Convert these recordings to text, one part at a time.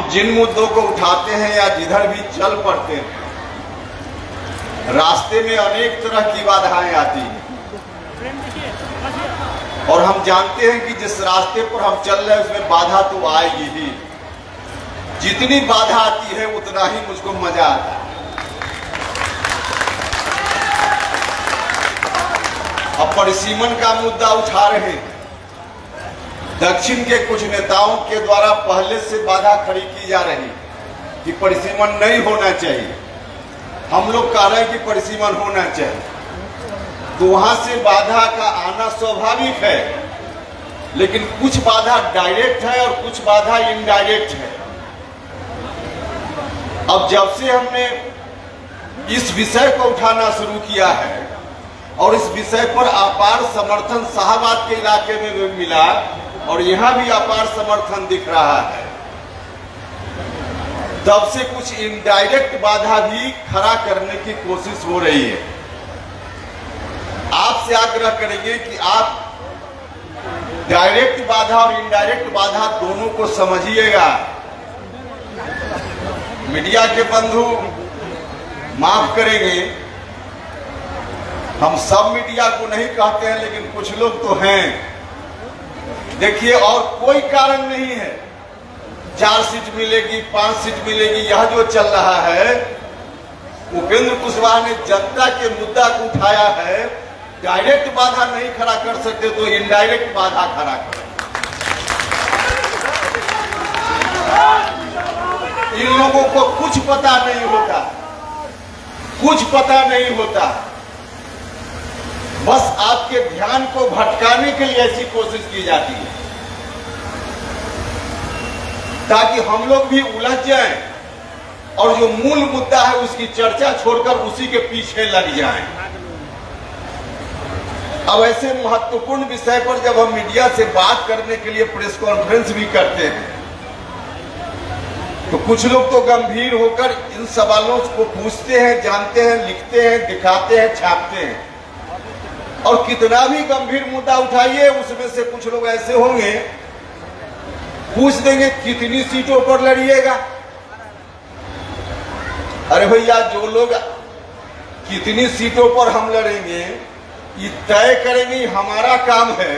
हम जिन मुद्दों को उठाते हैं या जिधर भी चल पड़ते हैं, रास्ते में अनेक तरह की बाधाएं आती हैं और हम जानते हैं कि जिस रास्ते पर हम चल रहे हैं उसमें बाधा तो आएगी ही। जितनी बाधा आती है उतना ही मुझको मजा आता है। अब परिसीमन का मुद्दा उठा रहे हैं। दक्षिण के कुछ नेताओं के द्वारा पहले से बाधा खड़ी की जा रही कि परिसीमन नहीं होना चाहिए। हम लोग कह रहे हैं कि परिसीमन होना चाहिए, तो वहां से बाधा का आना स्वाभाविक है, लेकिन कुछ बाधा डायरेक्ट है और कुछ बाधा इनडायरेक्ट है। अब जब से हमने इस विषय को उठाना शुरू किया है और इस विषय पर अपार समर्थन शाहबाद के इलाके में भी मिला और यहाँ भी अपार समर्थन दिख रहा है, तब से कुछ इनडायरेक्ट बाधा भी खड़ा करने की कोशिश हो रही है। आपसे आग्रह करेंगे कि आप डायरेक्ट बाधा और इनडायरेक्ट बाधा दोनों को समझिएगा। मीडिया के बंधु माफ करेंगे, हम सब मीडिया को नहीं कहते हैं, लेकिन कुछ लोग तो हैं। देखिए, और कोई कारण नहीं है 4 सीट मिलेगी 5 सीट मिलेगी, यह जो चल रहा है, उपेंद्र कुशवाहा ने जनता के मुद्दा को उठाया है। डायरेक्ट बाधा नहीं खड़ा कर सकते तो इनडायरेक्ट बाधा खड़ा करें। इन लोगों को कुछ पता नहीं होता, कुछ पता नहीं होता, बस आपके ध्यान को भटकाने के लिए ऐसी कोशिश की जाती है ताकि हम लोग भी उलझ जाएं और जो मूल मुद्दा है उसकी चर्चा छोड़कर उसी के पीछे लग जाएं। अब ऐसे महत्वपूर्ण विषय पर जब हम मीडिया से बात करने के लिए प्रेस कॉन्फ्रेंस भी करते हैं, तो कुछ लोग तो गंभीर होकर इन सवालों को पूछते हैं, जानते हैं, लिखते हैं, दिखाते हैं, छापते हैं। और कितना भी गंभीर मुद्दा उठाइए, उसमें से कुछ लोग ऐसे होंगे पूछ देंगे कितनी सीटों पर लड़िएगा। अरे भैया, जो लोग कितनी सीटों पर हम लड़ेंगे ये तय करेंगे, हमारा काम है।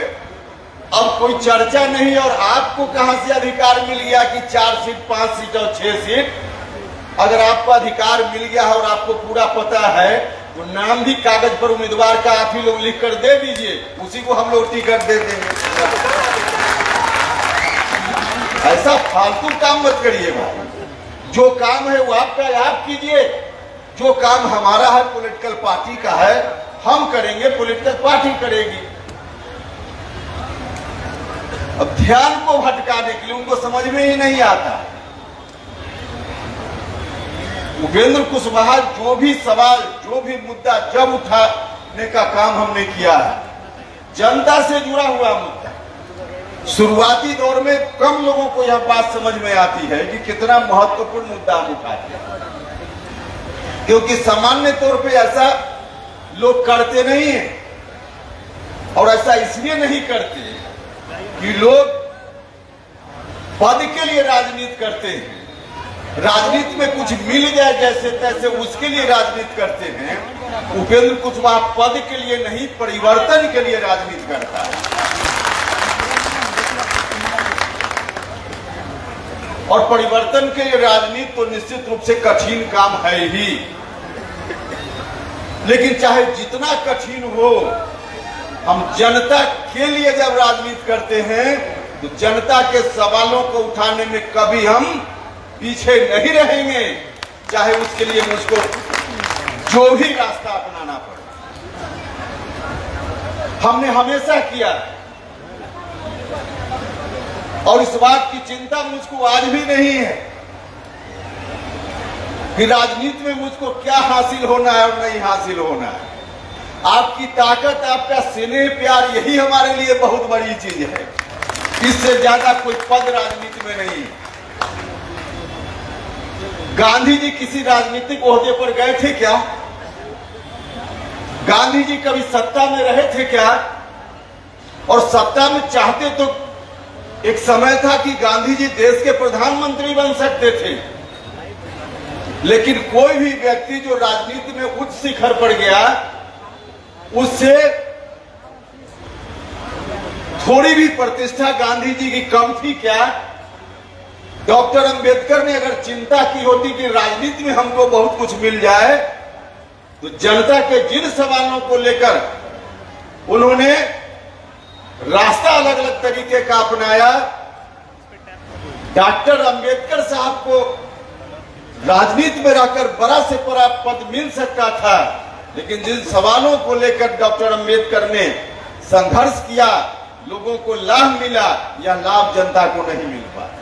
अब कोई चर्चा नहीं, और आपको कहां से अधिकार मिल गया कि 4 सीट 5 सीट और 6 सीट? अगर आपको अधिकार मिल गया है और आपको पूरा पता है तो नाम भी कागज पर उम्मीदवार का आप ही लोग लिख कर दे दीजिए, उसी को हम लोग टिकट दे देंगे। ऐसा फालतू काम मत करिए भाई। जो काम है वो आपका आप कीजिए, जो काम हमारा है, पॉलिटिकल पार्टी का है, हम करेंगे, पॉलिटिकल पार्टी करेगी। अब ध्यान को भटकाने के लिए उनको समझ में ही नहीं आता। उपेंद्र कुशवाहा जो भी सवाल, जो भी मुद्दा जब उठाने का काम हमने किया है, जनता से जुड़ा हुआ मुद्दा, शुरुआती दौर में कम लोगों को यह बात समझ में आती है कि कितना महत्वपूर्ण मुद्दा हम उठाते हैं, क्योंकि सामान्य तौर पे ऐसा लोग करते नहीं हैं। और ऐसा इसलिए नहीं करते कि लोग पद के लिए राजनीति करते हैं, राजनीति में कुछ मिल जाए जैसे तैसे उसके लिए राजनीति करते हैं। उपेंद्र कुशवाहा पद के लिए नहीं, परिवर्तन के लिए राजनीति करता है। और परिवर्तन के लिए राजनीति तो निश्चित रूप से कठिन काम है ही, लेकिन चाहे जितना कठिन हो, हम जनता के लिए जब राजनीति करते हैं तो जनता के सवालों को उठाने में कभी हम पीछे नहीं रहेंगे, चाहे उसके लिए मुझको जो भी रास्ता अपनाना पड़े। हमने हमेशा किया और इस बात की चिंता मुझको आज भी नहीं है कि राजनीति में मुझको क्या हासिल होना है और नहीं हासिल होना है। आपकी ताकत, आपका स्नेह प्यार, यही हमारे लिए बहुत बड़ी चीज है। इससे ज्यादा कोई पद राजनीति में नहीं। गांधी जी किसी राजनीतिक ओहदे पर गए थे क्या? गांधी जी कभी सत्ता में रहे थे क्या? और सत्ता में चाहते तो एक समय था कि गांधी जी देश के प्रधानमंत्री बन सकते थे, लेकिन कोई भी व्यक्ति जो राजनीति में उच्च शिखर पर गया, उससे थोड़ी भी प्रतिष्ठा गांधी जी की कम थी क्या? डॉक्टर अंबेडकर ने अगर चिंता की होती कि राजनीति में हमको बहुत कुछ मिल जाए, तो जनता के जिन सवालों को लेकर उन्होंने रास्ता अलग अलग तरीके का अपनाया, डॉक्टर अंबेडकर साहब को राजनीति में रहकर बड़ा से बड़ा पद मिल सकता था, लेकिन जिन सवालों को लेकर डॉक्टर अंबेडकर ने संघर्ष किया, लोगों को लाभ मिला, यह लाभ जनता को नहीं मिल पाया।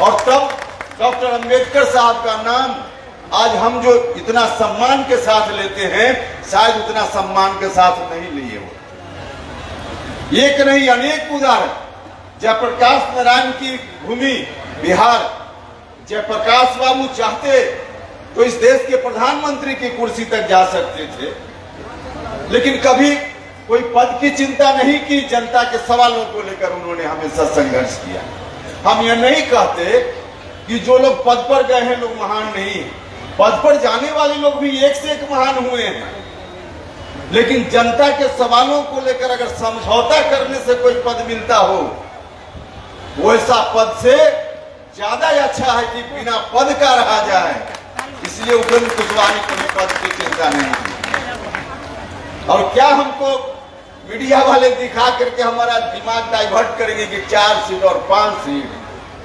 और तब डॉक्टर अंबेडकर साहब का नाम आज हम जो इतना सम्मान के साथ लेते हैं, शायद उतना सम्मान के साथ नहीं लिए हो। एक नहीं अनेक उदाहरण, जयप्रकाश नारायण की भूमि बिहार, जयप्रकाश बाबू चाहते तो इस देश के प्रधानमंत्री की कुर्सी तक जा सकते थे, लेकिन कभी कोई पद की चिंता नहीं की। जनता के सवालों को लेकर उन्होंने हमेशा संघर्ष किया। हम यह नहीं कहते कि जो लोग पद पर गए हैं लोग महान नहीं है, पद पर जाने वाले लोग भी एक से एक महान हुए हैं, लेकिन जनता के सवालों को लेकर अगर समझौता करने से कोई पद मिलता हो, वैसा पद से ज्यादा अच्छा है कि बिना पद का रहा जाए। इसलिए उपेंद्र कुशवाहा ने कोई पद की चिंता नहीं की। और क्या हमको मीडिया वाले दिखा करके हमारा दिमाग डाइवर्ट करेंगे कि 4 सीट और 5 सीट।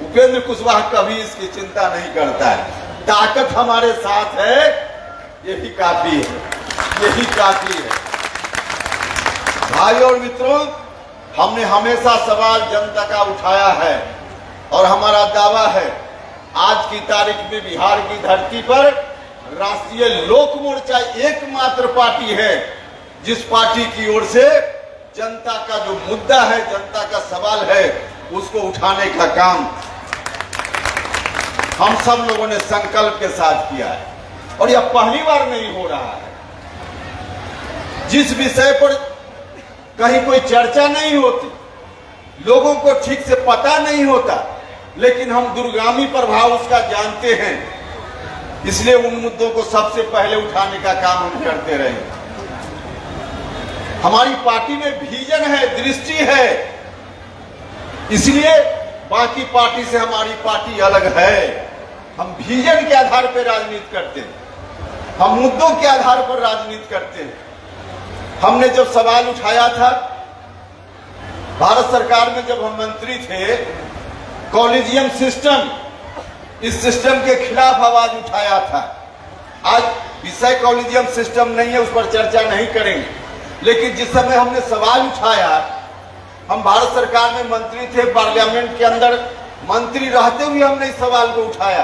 उपेंद्र कुशवाहा कभी इसकी चिंता नहीं करता है। ताकत हमारे साथ है, यही काफी है, यही काफी है। भाई और मित्रों, हमने हमेशा सवाल जनता का उठाया है और हमारा दावा है, आज की तारीख में बिहार की धरती पर राष्ट्रीय लोक मोर्चा एकमात्र पार्टी है जिस पार्टी की ओर से जनता का जो मुद्दा है, जनता का सवाल है, उसको उठाने का काम हम सब लोगों ने संकल्प के साथ किया है। और यह पहली बार नहीं हो रहा है। जिस विषय पर कहीं कोई चर्चा नहीं होती, लोगों को ठीक से पता नहीं होता, लेकिन हम दूरगामी प्रभाव उसका जानते हैं, इसलिए उन मुद्दों को सबसे पहले उठाने का काम हम करते रहे। हमारी पार्टी में विजन है, दृष्टि है, इसलिए बाकी पार्टी से हमारी पार्टी अलग है। हम विजन के आधार पर राजनीति करते हैं, हम मुद्दों के आधार पर राजनीति करते हैं। हमने जब सवाल उठाया था भारत सरकार में, जब हम मंत्री थे, कॉलेजियम सिस्टम, इस सिस्टम के खिलाफ आवाज उठाया था। आज विषय कॉलेजियम सिस्टम नहीं है, उस पर चर्चा नहीं करेंगे, लेकिन जिस समय हमने सवाल उठाया, हम भारत सरकार में मंत्री थे, पार्लियामेंट के अंदर मंत्री रहते हुए हमने इस सवाल को उठाया।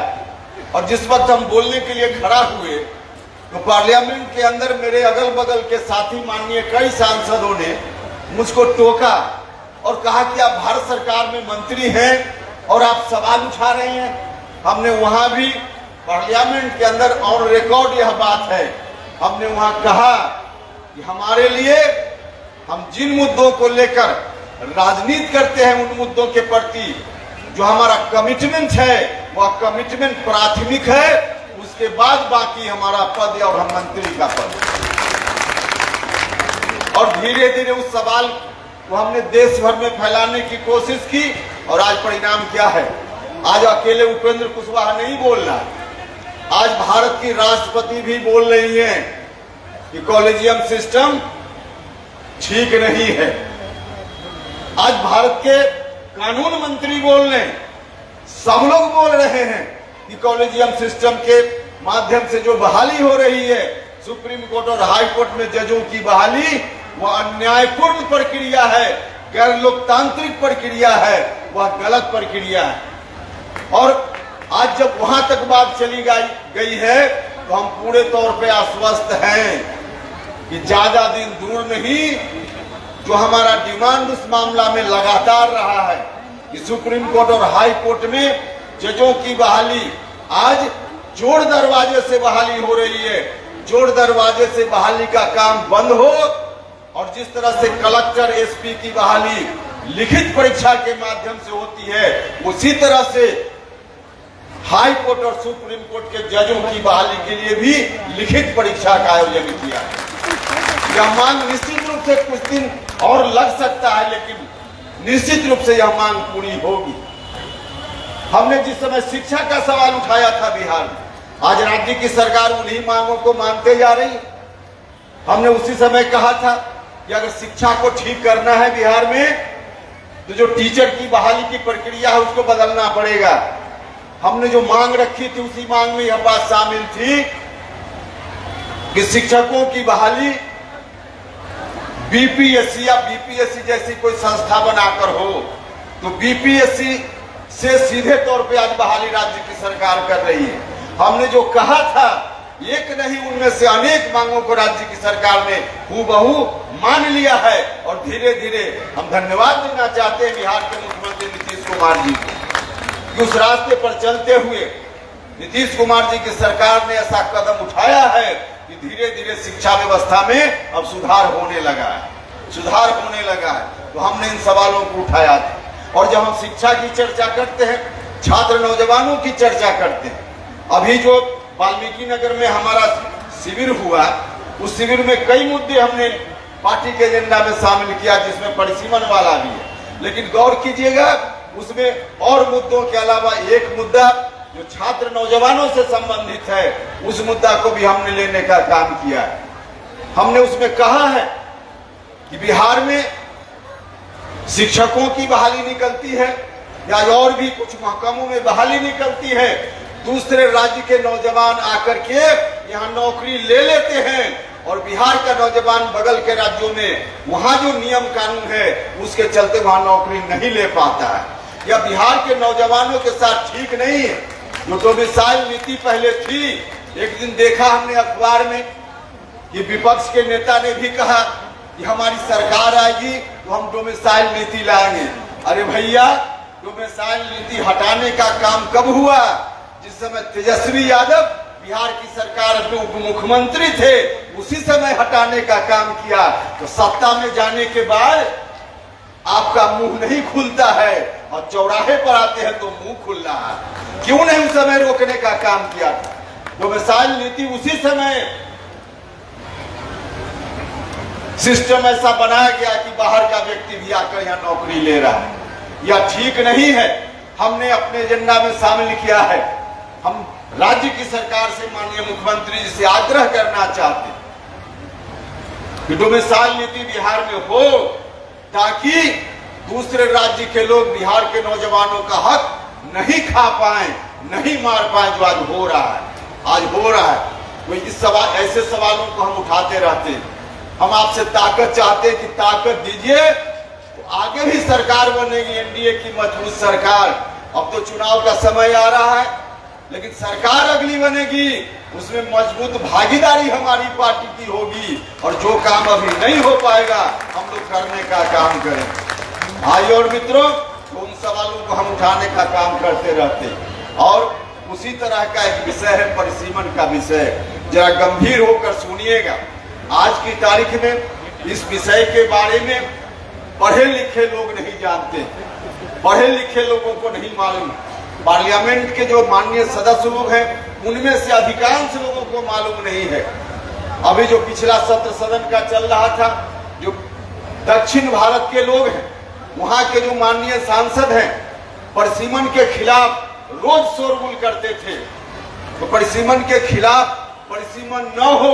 और जिस वक्त हम बोलने के लिए खड़ा हुए, तो पार्लियामेंट के अंदर मेरे अगल बगल के साथी माननीय कई सांसदों ने मुझको टोका और कहा कि आप भारत सरकार में मंत्री हैं और आप सवाल उठा रहे हैं। हमने वहां भी पार्लियामेंट के अंदर ऑन रिकॉर्ड यह बात है, हमने वहां कहा कि हमारे लिए, हम जिन मुद्दों को लेकर राजनीति करते हैं, उन मुद्दों के प्रति जो हमारा कमिटमेंट है, वह कमिटमेंट प्राथमिक है, उसके बाद बाकी हमारा पद और हम मंत्री का पद। और धीरे धीरे उस सवाल को हमने देश भर में फैलाने की कोशिश की, और आज परिणाम क्या है? आज अकेले उपेंद्र कुशवाहा नहीं बोल रहा, आज भारत की राष्ट्रपति भी बोल रही है कि कॉलेजियम सिस्टम ठीक नहीं है। आज भारत के कानून मंत्री बोल रहे हैं, सब लोग बोल रहे हैं कि कॉलेजियम सिस्टम के माध्यम से जो बहाली हो रही है, सुप्रीम कोर्ट और हाई कोर्ट में जजों की बहाली, वह अन्यायपूर्ण प्रक्रिया है, गैर लोकतांत्रिक प्रक्रिया है, वह गलत प्रक्रिया है। और आज जब वहां तक बात चली गई है, तो हम पूरे तौर पे आश्वस्त हैं कि ज्यादा दिन दूर नहीं, जो हमारा डिमांड उस मामला में लगातार रहा है कि सुप्रीम कोर्ट और हाई कोर्ट में जजों की बहाली, आज जोड़ दरवाजे से बहाली हो रही है। जोड़ दरवाजे से बहाली का काम बंद हो, और जिस तरह से कलेक्टर, एसपी की बहाली लिखित परीक्षा के माध्यम से होती है, उसी तरह से हाई कोर्ट और सुप्रीम कोर्ट के जजों की बहाली के लिए भी लिखित परीक्षा का आयोजन किया है। यह मांग निश्चित रूप से कुछ दिन और लग सकता है, लेकिन निश्चित रूप से यह मांग पूरी होगी। हमने जिस समय शिक्षा का सवाल उठाया था बिहार में, आज राज्य की सरकार उन्हीं मांगों को मानते जा रही है। हमने उसी समय कहा था कि अगर शिक्षा को ठीक करना है बिहार में, तो जो टीचर की बहाली की प्रक्रिया है उसको बदलना पड़ेगा। हमने जो मांग रखी थी उसी मांग में यह बात शामिल थी कि शिक्षकों की बहाली बीपीएससी या बीपीएससी जैसी कोई संस्था बनाकर हो। तो बीपीएससी से सीधे तौर पे आज बहाली राज्य की सरकार कर रही है। हमने जो कहा था, एक नहीं उनमें से अनेक मांगों को राज्य की सरकार ने हूबहू मान लिया है। और धीरे धीरे हम धन्यवाद देना चाहते हैं बिहार के मुख्यमंत्री नीतीश कुमार जी को, कि उस रास्ते पर चलते हुए नीतीश कुमार जी की सरकार ने ऐसा कदम उठाया है कि धीरे धीरे शिक्षा व्यवस्था में अब सुधार होने लगा है। तो हमने इन सवालों को उठाया था। और जब हम शिक्षा की चर्चा करते हैं, छात्र नौजवानों की चर्चा करते हैं, अभी जो वाल्मीकि नगर में हमारा शिविर हुआ, उस शिविर में कई मुद्दे हमने पार्टी के एजेंडा में शामिल किया, जिसमें परिसीमन वाला भी है। लेकिन गौर कीजिएगा, उसमें और मुद्दों के अलावा एक मुद्दा जो छात्र नौजवानों से संबंधित है, उस मुद्दा को भी हमने लेने का काम किया है। हमने उसमें कहा है कि बिहार में शिक्षकों की बहाली निकलती है या और भी कुछ महकमों में बहाली निकलती है, दूसरे राज्य के नौजवान आकर के यहाँ नौकरी ले लेते हैं और बिहार का नौजवान बगल के राज्यों में वहाँ जो नियम कानून है उसके चलते वहाँ नौकरी नहीं ले पाता है। या बिहार के नौजवानों के साथ ठीक नहीं है। जो डोमिसाइल नीति पहले थी, एक दिन देखा हमने अखबार में कि विपक्ष के नेता ने भी कहा कि हमारी सरकार आएगी तो हम डोमिसाइल नीति लाएंगे। अरे भैया, डोमिसाइल नीति हटाने का काम कब हुआ? जिस समय तेजस्वी यादव बिहार की सरकार में उप मुख्यमंत्री थे, उसी समय हटाने का काम किया। तो सत्ता में जाने के बाद आपका मुंह नहीं खुलता है और चौराहे पर आते हैं तो मुंह खुल रहा है। क्यों नहीं उस समय रोकने का काम किया था? डोमिसाइल नीति उसी समय सिस्टम ऐसा बनाया गया कि बाहर का व्यक्ति भी आकर यहाँ नौकरी ले रहा है। यह ठीक नहीं है। हमने अपने एजेंडा में शामिल किया है। हम राज्य की सरकार से, माननीय मुख्यमंत्री जी से आग्रह करना चाहते हैं कि डोमिसाइल नीति बिहार में हो, ताकि दूसरे राज्य के लोग बिहार के नौजवानों का हक नहीं खा पाए, नहीं मार पाए, जो आज हो रहा है। तो इस सवाल, ऐसे सवालों को हम उठाते रहते हैं। हम आपसे ताकत चाहते हैं कि ताकत दीजिए, तो आगे भी सरकार बनेगी, एनडीए की मजबूत सरकार। अब तो चुनाव का समय आ रहा है, लेकिन सरकार अगली बनेगी, उसमें मजबूत भागीदारी हमारी पार्टी की होगी। और जो काम अभी नहीं हो पाएगा, हम लोग करने का काम करें। भाई और मित्रों, तो उन सवालों को हम उठाने का काम करते रहते हैं। और उसी तरह का एक विषय है परिसीमन का विषय। जरा गंभीर होकर सुनिएगा। आज की तारीख में इस विषय के बारे में पढ़े लिखे लोग नहीं जानते, पढ़े लिखे लोगों को नहीं मालूम। पार्लियामेंट के जो माननीय सदस्य लोग हैं, उनमें से अधिकांश लोगों को मालूम नहीं है। अभी जो पिछला सत्र सदन का चल रहा था, जो दक्षिण भारत के लोग हैं, वहां के जो माननीय सांसद हैं, परिसीमन के खिलाफ रोज शोरगुल करते थे। तो परिसीमन के खिलाफ, परिसीमन न हो,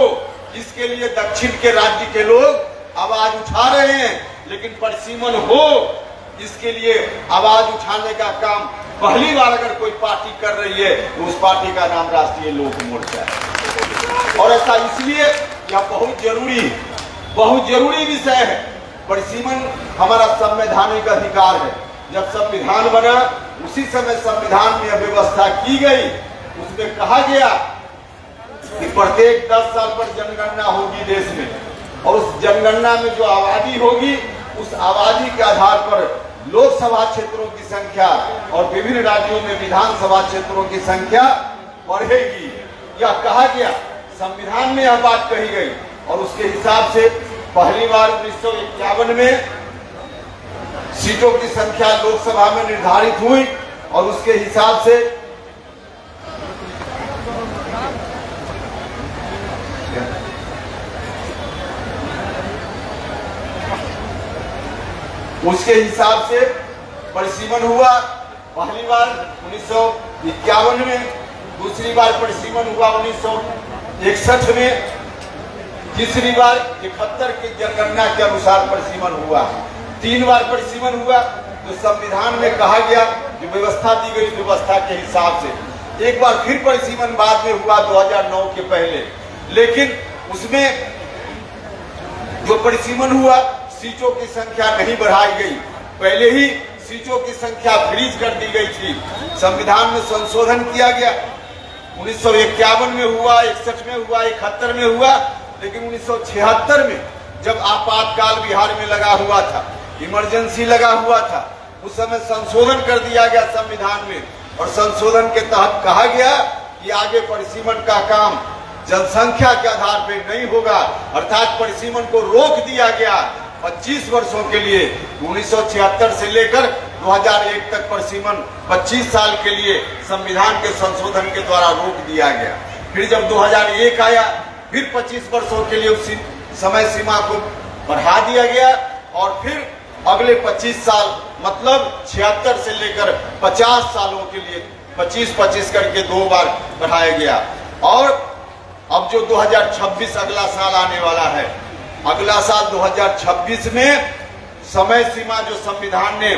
इसके लिए दक्षिण के राज्य के लोग आवाज उठा रहे हैं। लेकिन परिसीमन हो, इसके लिए आवाज उठाने का काम पहली बार अगर कोई पार्टी कर रही है, तो उस पार्टी का नाम राष्ट्रीय लोक मोर्चा है। और ऐसा इसलिए, यह बहुत जरूरी विषय है। परिसीमन हमारा संवैधानिक अधिकार है। जब संविधान बना, उसी समय संविधान में यह व्यवस्था की गई। उसमें कहा गया कि प्रत्येक 10 साल पर जनगणना होगी देश में, और उस जनगणना में जो आबादी होगी, उस आबादी के आधार पर लोकसभा क्षेत्रों की संख्या और विभिन्न राज्यों में विधानसभा क्षेत्रों की संख्या बढ़ेगी। यह कहा गया, संविधान में यह बात कही गई। और उसके हिसाब से पहली बार 1951 में सीटों की संख्या लोकसभा में निर्धारित हुई और उसके हिसाब से परिसीमन हुआ। पहली बार 1951 में, दूसरी बार परिसीमन हुआ 1961 में, तीसरी बार 71 की जनगणना के अनुसार परिसीमन हुआ। 3 बार परिसीमन हुआ। तो संविधान में कहा गया, जो व्यवस्था दी गई व्यवस्था के हिसाब से एक बार फिर परिसीमन बाद में हुआ 2009 के पहले, लेकिन उसमें जो परिसीमन हुआ सीटों की संख्या नहीं बढ़ाई गई, पहले ही सीटों की संख्या फ्रीज कर दी गई थी। संविधान में संशोधन किया गया, 1951 में हुआ, 61 में हुआ, 71 में हुआ, लेकिन 1976 में जब आपातकाल बिहार में लगा हुआ था, इमरजेंसी लगा हुआ था, उस समय संशोधन कर दिया गया संविधान में, और संशोधन के तहत कहा गया कि आगे परिसीमन का काम जनसंख्या के आधार पर नहीं होगा, अर्थात परिसीमन को रोक दिया गया 25 वर्षों के लिए। 1976 से लेकर 2001 तक परिसीमन 25 साल के लिए संविधान के संशोधन के द्वारा रोक दिया गया। फिर जब 2001 आया, फिर 25 वर्षों के लिए उसी समय सीमा को बढ़ा दिया गया, और फिर अगले 25 साल मतलब 76 से लेकर 50 सालों के लिए 25-25 करके 2 बार बढ़ाया गया। और अब जो 2026 अगला साल आने वाला है, अगला साल 2026 में समय सीमा जो संविधान ने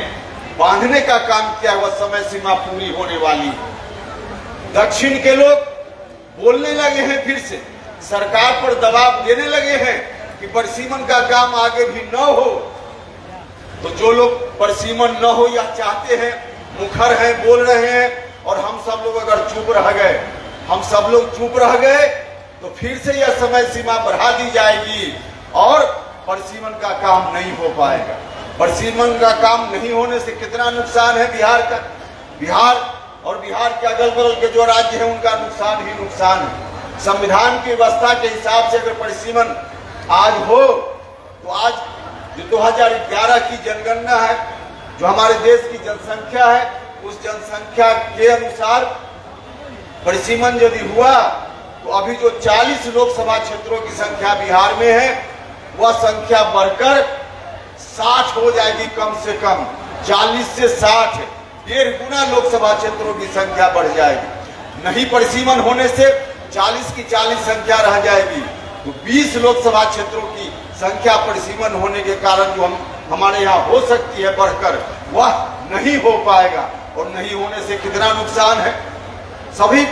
बांधने का काम किया, वह समय सीमा पूरी होने वाली है। दक्षिण के लोग बोलने लगे हैं, फिर से सरकार पर दबाव देने लगे हैं कि परिसीमन का काम आगे भी न हो। तो जो लोग परिसीमन न हो यह चाहते हैं, मुखर हैं, बोल रहे हैं, और हम सब लोग अगर चुप रह गए, हम सब लोग चुप रह गए, तो फिर से यह समय सीमा बढ़ा दी जाएगी और परिसीमन का काम नहीं हो पाएगा। परिसीमन का काम नहीं होने से कितना नुकसान है बिहार का, बिहार और बिहार के अगल बगल के जो राज्य हैं उनका नुकसान ही नुकसान है। संविधान की व्यवस्था के हिसाब से अगर परिसीमन आज हो, तो आज जो 2011 की जनगणना है, जो हमारे देश की जनसंख्या है, उस जनसंख्या के अनुसार परिसीमन यदि हुआ, तो अभी जो 40 लोकसभा क्षेत्रों की संख्या बिहार में है, वह संख्या बढ़कर 60 हो जाएगी। कम से कम 40 से 60, 1.5 गुना लोकसभा क्षेत्रों की संख्या बढ़ जाएगी। नहीं परिसीमन होने से 40 की 40 संख्या रह जाएगी, तो 20 लोकसभा क्षेत्रों की संख्या परिसीमन होने के कारण जो हमारे यहाँ हो सकती है बढ़कर, वह नहीं हो पाएगा। और नहीं होने से कितना नुकसान है, सभी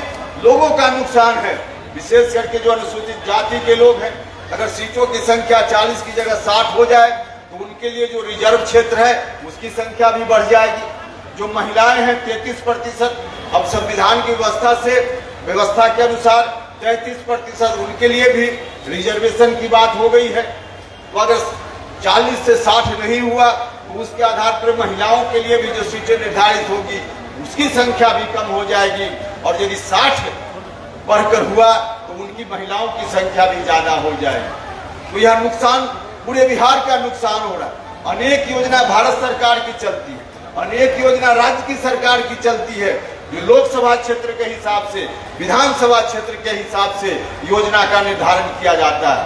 लोगों का नुकसान है, विशेष करके जो अनुसूचित जाति के लोग हैं। अगर सीटों की संख्या 40 की जगह 60 हो जाए, तो उनके लिए जो रिजर्व क्षेत्र है उसकी संख्या भी बढ़ जाएगी। जो महिलाएं हैं 33%, अब संविधान की व्यवस्था के अनुसार 33%, उनके लिए भी रिजर्वेशन की बात हो गई है। तो अगर 40 से 60 नहीं हुआ, तो उसके आधार पर महिलाओं के लिए भी जो सीटें निर्धारित होगी उसकी संख्या भी कम हो जाएगी, और यदि 60 बढ़कर हुआ तो उनकी महिलाओं की संख्या भी ज्यादा हो जाएगी। तो यह नुकसान पूरे बिहार का नुकसान हो रहा है। अनेक योजना भारत सरकार की चलती है, अनेक योजना राज्य की सरकार की चलती है, जो लोकसभा क्षेत्र के हिसाब से, विधानसभा क्षेत्र के हिसाब से योजना का निर्धारण किया जाता है।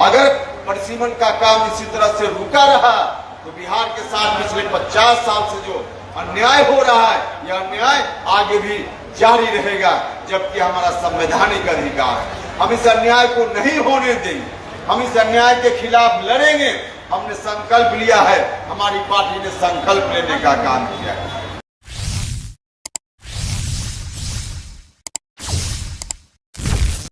अगर परिसीमन का काम इसी तरह से रुका रहा, तो बिहार के साथ पिछले 50 साल से जो अन्याय हो रहा है, यह अन्याय आगे भी जारी रहेगा, जबकि हमारा संवैधानिक अधिकार है। हम इस अन्याय को नहीं होने देंगे, हम इस अन्याय के खिलाफ लड़ेंगे। हमने संकल्प लिया है, हमारी पार्टी ने संकल्प लेने का काम किया है।